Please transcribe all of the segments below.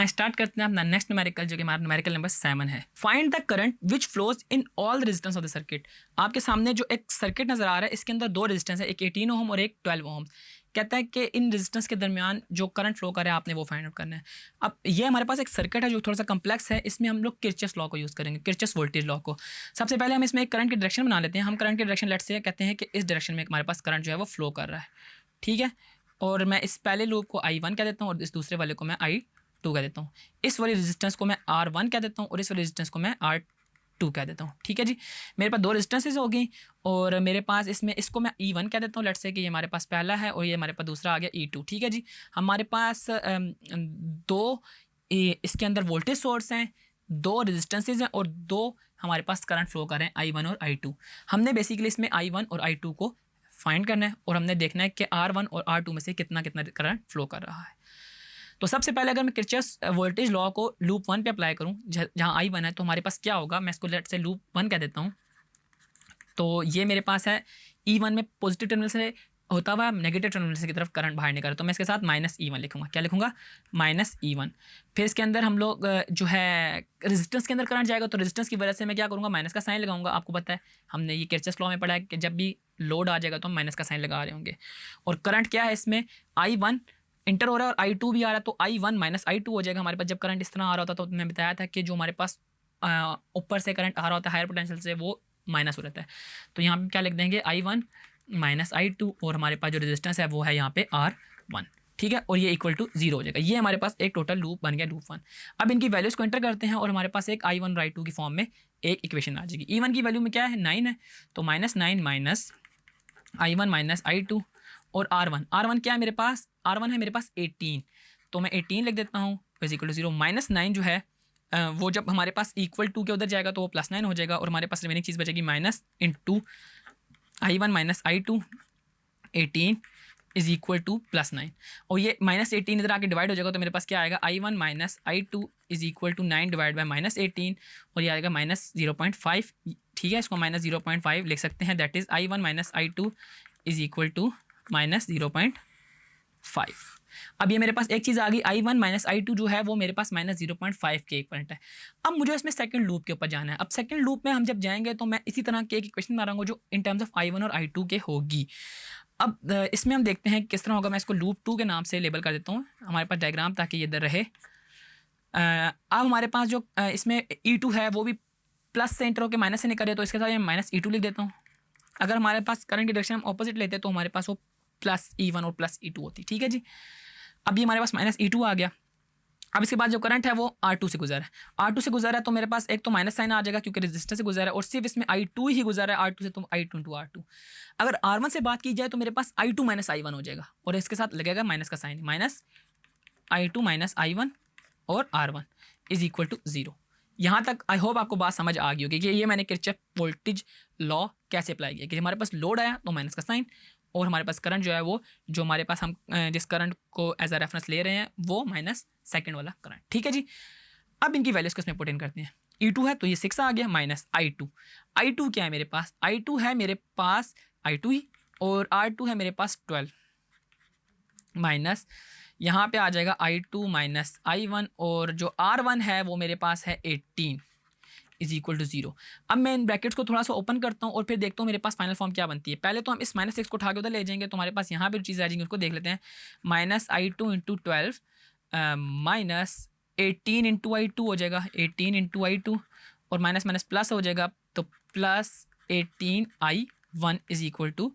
आज स्टार्ट करते हैं अपना नेक्स्ट न्यूमेरिकल, जो कि हमारा न्यूमेरिकल नंबर 7 है। Find the current which flows in all resistance of the circuit. आपके सामने जो एक सर्किट नजर आ रहा है, इसके अंदर दो रेजिस्टेंस है, एक 18 ओम और एक 12 ओम। कहता है कि इन रेजिस्टेंस के दरमियान जो करंट फ्लो कर रहा है आपने वो फाइंड आउट करना है। अब ये हमारे पास एक सर्किट है जो थोड़ा सा कम्प्लेक्स है, इसमें हम लोग किरचॉफ लॉ को यूज़ करेंगे, किरचॉफ वोल्टेज लॉ को। सबसे पहले हम इसमें एक करंट की डायरेक्शन बना लेते हैं। हम करंट की डायरेक्शन लेट से कहते हैं कि इस डायरेक्शन में हमारे पास करंट जो है वो फ्लो कर रहा है, ठीक है। और मैं इस पहले लूप को I1 कह देता हूँ और इस दूसरे वाले को मैं I2 कह देता हूँ। इस वाली रेजिस्टेंस को मैं R1 कह देता हूँ और इस वाली रेजिस्टेंस को मैं R2 कह देता हूँ, ठीक है जी। मेरे पास दो रेजिस्टेंसेस हो गई और मेरे पास इसमें इसको मैं E1 कह देता हूँ, लेट्स से कि ये हमारे पास पहला है और ये हमारे पास दूसरा आ गया E2, ठीक है जी। हमारे पास दो इसके अंदर वोल्टेज सोर्स हैं, दो रेजिस्टेंसेज हैं और दो हमारे पास करंट फ्लो कर रहे हैं I1 और I2। हमने बेसिकली इसमें I1 और I2 को फाइंड करना है और हमने देखना है कि R1 और R2 में से कितना कितना करंट फ्लो कर रहा है। तो सबसे पहले अगर मैं किरचॉफ वोल्टेज लॉ को लूप 1 पे अप्लाई करूं, जहां I1 है, तो हमारे पास क्या होगा, मैं इसको लेट से लूप 1 कह देता हूं। तो ये मेरे पास है E1 में पॉजिटिव टर्मिनल से होता हुआ नेगेटिव टर्मिनल से की तरफ करंट बाहर निकल रहा है, तो मैं इसके साथ -E1 लिखूंगा। क्या लिखूंगा? -E1। फिर इसके अंदर हम लोग जो है रेजिस्टेंस के अंदर करंट जाएगा, तो रेजिस्टेंस की वजह से मैं क्या करूँगा, माइनस का साइन लगाऊंगा। आपको पता है हमने ये किरचॉफ लॉ में पढ़ा है कि जब भी लोड आ जाएगा तो हम माइनस का साइन लगा रहे होंगे। और करंट क्या है, इसमें I1 इंटर हो रहा है और I2 भी आ रहा है, तो I1 - I2 हो जाएगा हमारे पास। जब करंट इस तरह आ रहा होता तो मैं बताया था कि जो हमारे पास ऊपर से करंट आ रहा होता है हायर पोटेंशियल से, वो माइनस हो जाता है। तो यहाँ पे क्या लिख देंगे, I1 - I2 और हमारे पास जो रेजिस्टेंस है वो है यहाँ पे R1, ठीक है। और ये इक्वल टू 0 हो जाएगा। ये हमारे पास एक टोटल लूप बन गया, लूप 1। अब इनकी वैल्यूज़ को एंटर करते हैं और हमारे पास एक I1 और I2 की फॉर्म में एक इक्वेशन आ जाएगी। E1 की वैल्यू में क्या है, 9 है, तो -9 माइनस I1 - I2 और R1 क्या है मेरे पास, R1 है मेरे पास 18, तो मैं 18 लिख देता हूँ इज इक्वल टू 0। -9 जो है वो जब हमारे पास इक्वल टू के उधर जाएगा तो वो +9 हो जाएगा और हमारे पास रिमेनिंग चीज़ बचेगी minus into I1 - I2 18 is equal to +9। और ये -18 इधर आके डिवाइड हो जाएगा, तो मेरे पास क्या आएगा, I1 - I2 is equal to 9 divide by -18 और ये आएगा -0.5, ठीक है। इसको -0.5 लिख सकते हैं, that is I1 - I2 is equal to -0.5। अब ये मेरे पास एक चीज़ आ गई, I1 - I2 जो है वो मेरे पास -0.5 के इक्वलेंट है। अब मुझे इसमें सेकंड लूप के ऊपर जाना है। अब सेकंड लूप में हम जब जाएंगे तो मैं इसी तरह के एक इक्वेशन मारूंगा जो इन टर्म्स ऑफ I1 और I2 के होगी। अब इसमें हम देखते हैं किस तरह होगा। मैं इसको लूप 2 के नाम से लेबल कर देता हूँ हमारे पास डायग्राम, ताकि ये इधर रहे। अब हमारे पास जो इसमें E2 है वो भी प्लस से एंटर होकर माइनस से निकल रहे, तो इसके साथ मैं -E2 लिख देता हूँ। अगर हमारे पास करंट की डायरेक्शन हम ऑपोजिट लेते हैं तो हमारे पास वो +E1 और +E2 होती, ठीक है जी। अब ये हमारे पास -E2 आ गया। अब इसके बाद जो करंट है वो R2 से गुजर है, R2 से गुजर है, तो मेरे पास एक तो माइनस साइन आ जाएगा क्योंकि रेजिस्टर से गुजर है, और सिर्फ इसमें I2 ही गुजर है R2 से, तो I2 इंटू R2। अगर R1 से बात की जाए तो मेरे पास I2 - I1 हो जाएगा और इसके साथ लगेगा माइनस का साइन, -I2 - I1 और R1 इज इक्वल टू 0। यहाँ तक आई होप आपको बात समझ आ गई होगी कि ये मैंने किरचॉफ वोल्टेज लॉ कैसे अप्लाई किया कि हमारे पास लोड आया तो माइनस का साइन, और हमारे पास करंट जो है वो जो हमारे पास हम जिस करंट को एज अ रेफरेंस ले रहे हैं वो माइनस सेकंड वाला करंट, ठीक है जी। अब इनकी वैल्यूज़ को इसमें पुट इन करते हैं। E2 है तो ये 6 आ गया, माइनस I2 क्या है मेरे पास, I2 है मेरे पास I2 ही, और R2 है मेरे पास 12 माइनस यहाँ पे आ जाएगा I2 - I1, और जो R1 है वो मेरे पास है 18 इज इक्वल टू 0। अब मैं इन ब्रैकेट्स को थोड़ा सा ओपन करता हूँ और फिर देखता हूँ मेरे पास फाइनल फॉर्म क्या बनती है। पहले तो हम इस -6 को उठा के उधर ले जाएंगे, तो हमारे पास यहाँ पे जो चीज़ आ जाएंगी उसको देख लेते हैं। -I2 इंटू 12 -18 इंटू I2 हो जाएगा, 18 इंटू I2, और माइनस माइनस प्लस हो जाएगा, तो +18 I1 इज इक्वल टू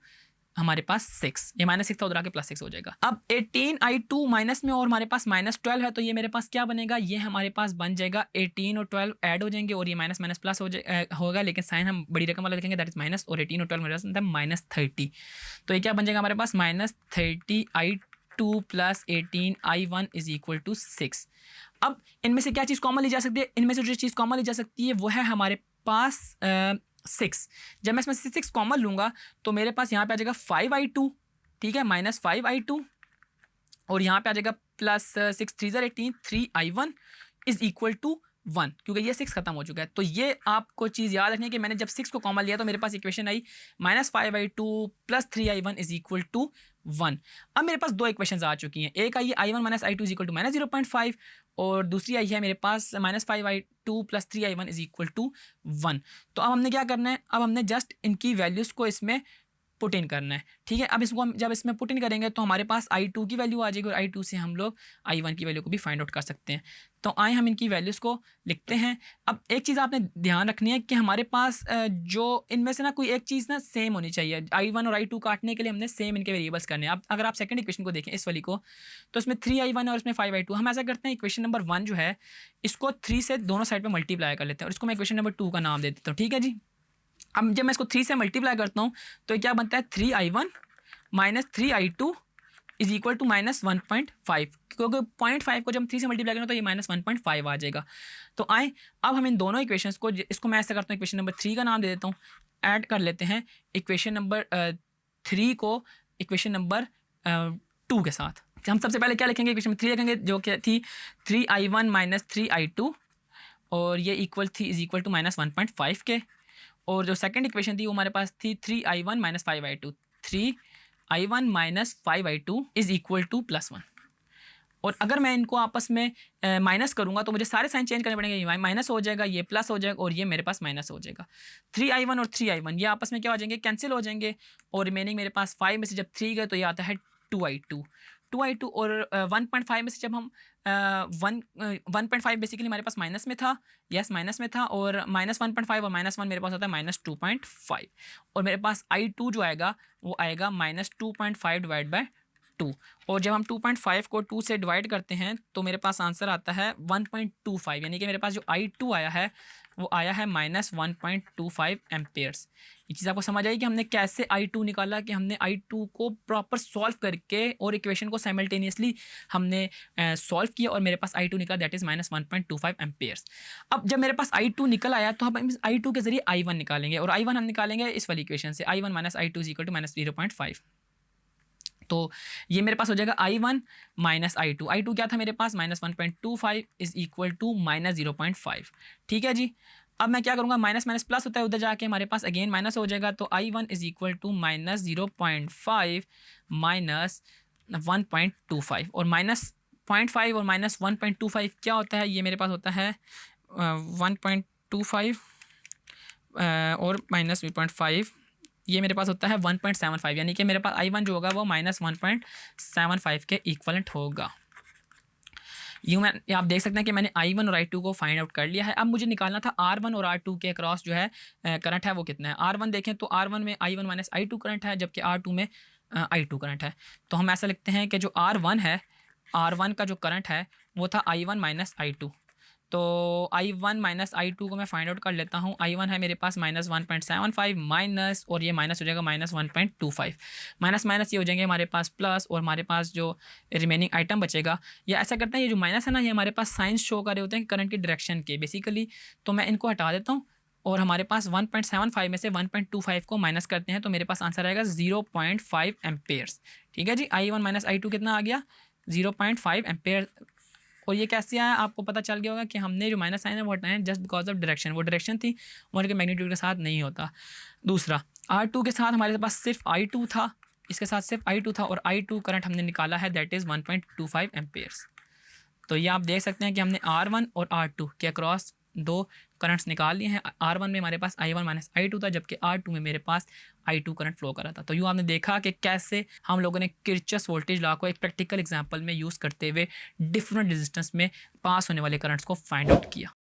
हमारे पास 6। ये -6 था, उधर आके +6 हो जाएगा। अब 18 I2 माइनस में और हमारे पास -12 है, तो ये मेरे पास क्या बनेगा, ये हमारे पास बन जाएगा 18 और 12 ऐड हो जाएंगे और ये माइनस माइनस प्लस होगा, लेकिन साइन हम बड़ी रकम वाला लिखेंगे, दैट इज माइनस, और 18 और 12 मेरे पास -30। तो ये क्या बन जाएगा हमारे पास, -30 I2 + 18 I1 is equal to 6। अब इनमें से क्या चीज़ कॉमन ली जा सकती है, इनमें से जो चीज़ कॉमन ली जा सकती है वो है हमारे पास 6। जब मैं इसमें से 6 कॉमन लूँगा तो मेरे पास यहाँ पे आ जाएगा 5 I2, ठीक है, -5 I2, और यहाँ पे आ जाएगा +6 3 = 18 3 I1 इज इक्वल टू 1, क्योंकि ये 6 खत्म हो चुका है। तो ये आपको चीज़ याद रखनी है कि मैंने जब 6 को कॉमन लिया तो मेरे पास इक्वेशन आई -5 I2 + 3 I1 is equal to 1। अब मेरे पास दो इक्वेशंस आ चुकी हैं, एक आई है I1 minus I two is equal to minus 0.5 और दूसरी आई है मेरे पास -5i2 plus 3i1 is equal to 1। तो अब हमने क्या करना है, अब हमने जस्ट इनकी वैल्यूज़ को इसमें पुट इन करना है, ठीक है। अब इसको हम जब इसमें पुट इन करेंगे तो हमारे पास I2 की वैल्यू आ जाएगी और I2 से हम लोग I1 की वैल्यू को भी फाइंड आउट कर सकते हैं। तो आए हम इनकी वैल्यूज़ को लिखते हैं। अब एक चीज़ आपने ध्यान रखनी है कि हमारे पास जो इनमें से ना कोई एक चीज़ ना सेम होनी चाहिए। I1 और I2 काटने के लिए हमने सेम इनके वेरिएबल्स करने हैं। अब अगर आप सेकंड इक्वेशन को देखें इस वाली को, तो इसमें 3i1 और इसमें 5i2। हम ऐसा करते हैं, इक्वेशन नंबर 1 जो है इसको 3 से दोनों साइड पर मल्टीप्लाई कर लेते हैं और इसको मैं इक्वेशन नंबर 2 का नाम दे देता हूँ, ठीक है जी। अब जब मैं इसको 3 से मल्टीप्लाई करता हूँ तो ये क्या बनता है, 3i1 minus 3i2 is equal to -1.5, क्योंकि 0.5 को जब हम 3 से मल्टीप्लाई करें तो ये -1.5 आ जाएगा। तो आए अब हम इन दोनों इक्वेशंस को, इसको मैं ऐसा करता हूँ इक्वेशन नंबर 3 का नाम दे देता हूँ, ऐड कर लेते हैं इक्वेशन नंबर 3 को इक्वेशन नंबर 2 के साथ। हम सबसे पहले क्या लिखेंगे, इक्वेशन 3 लिखेंगे जो क्या थी 3i1 माइनस 3i2 और ये इज इक्वल टू -1.5 के। और जो सेकंड इक्वेशन थी वो हमारे पास थी 3i1 minus 5i2, 3i1 minus 5i2 is equal to +1। और अगर मैं इनको आपस में माइनस करूंगा तो मुझे सारे साइन चेंज करने पड़ेंगे, ये माइनस हो जाएगा, ये प्लस हो जाएगा और ये मेरे पास माइनस हो जाएगा। 3i1 और 3i1 ये आपस में क्या हो जाएंगे, कैंसिल हो जाएंगे और रिमेनिंग मेरे पास 5 में से जब 3 गए तो ये आता है 2i2 और 1.5 में से जब हम 1.5 बेसिकली हमारे पास माइनस में था, यस माइनस में था, और -1.5 और -1 मेरे पास होता है -2.5 और मेरे पास I2 जो आएगा वो आएगा -2.5 डिवाइड बाय 2। और जब हम 2.5 को 2 से डिवाइड करते हैं तो मेरे पास आंसर आता है 1.25, यानी कि मेरे पास जो I2 आया है वो आया है -1.25 एम्पेयर्स। ये चीज़ आपको समझ आई कि हमने कैसे I2 निकाला, कि हमने I2 को प्रॉपर सॉल्व करके और इक्वेशन को साइमल्टेनियसली हमने सॉल्व किया और मेरे पास I2 निकला, दैट इज़ -1.25 एम्पेयर्स। अब जब मेरे पास I2 निकल आया तो हम I2 के जरिए I1 निकालेंगे और I1 हम निकालेंगे इस वाली इक्वेशन से, I1 minus I2 is equal to -0.5। तो ये मेरे पास हो जाएगा I1 माइनस I2 क्या था मेरे पास -1.25 इज इक्वल टू -0.5, ठीक है जी। अब मैं क्या करूँगा, माइनस माइनस प्लस होता है, उधर जाके हमारे पास अगेन माइनस हो जाएगा, तो I1 is equal to -0.5 minus 1.25 और -0.5 और -1.25 क्या होता है, ये मेरे पास होता है 1.25 और -0.5 ये मेरे पास होता है 1.75, यानी कि मेरे पास I1 जो होगा वो -1.75 के इक्वलेंट होगा। यूँ मैं आप देख सकते हैं कि मैंने I1 और I2 को फाइंड आउट कर लिया है। अब मुझे निकालना था R1 और R2 के अक्रॉस जो है करंट है वो कितना है। R1 देखें तो R1 में I1 माइनस I2 करंट है, जबकि R2 में I2 करंट है। तो हम ऐसा लिखते हैं कि जो R1 है, R1 का जो करंट है वो था I1 माइनस I2। तो I1 माइनस I2 को मैं फाइंड आउट कर लेता हूँ। I1 है मेरे पास -1.75 माइनस, और ये माइनस हो जाएगा -1.25, माइनस माइनस ये हो जाएंगे हमारे पास प्लस, और हमारे पास जो रिमेनिंग आइटम बचेगा, या ऐसा करते हैं ये जो माइनस है ना, ये हमारे पास साइंस शो कर रहे होते हैं करंट की डायरेक्शन के बेसिकली। तो मैं इनको हटा देता हूँ और हमारे पास 1.75 में से 1.25 को माइनस करते हैं तो मेरे पास आंसर आएगा 0.5 एम्पेयर्स, ठीक है जी। I1 माइनस I2 कितना आ गया, 0.5 एम्पेयर। और ये कैसे आया, आपको पता चल गया होगा कि हमने जो माइनस साइन है वो हटाएं जस्ट बिकॉज ऑफ डायरेक्शन, वो डायरेक्शन थी वो उनके मैग्नीट्यूड के साथ नहीं होता। दूसरा R2 के साथ हमारे पास सिर्फ I2 था, इसके साथ सिर्फ I2 था और I2 करंट हमने निकाला है दैट इज़ 1.25 एम्पेयर्स। तो ये आप देख सकते हैं कि हमने R1 और R2 के अक्रॉस दो करंट्स निकाल लिए हैं। R1 में हमारे पास I1 माइनस I2 था, जबकि R2 में मेरे पास I2 करंट फ्लो कर रहा था। तो यूँ आपने देखा कि कैसे हम लोगों ने किरचॉफ वोल्टेज लॉ को एक प्रैक्टिकल एग्जांपल में यूज़ करते हुए डिफरेंट रेजिस्टेंस में पास होने वाले करंट्स को फाइंड आउट किया।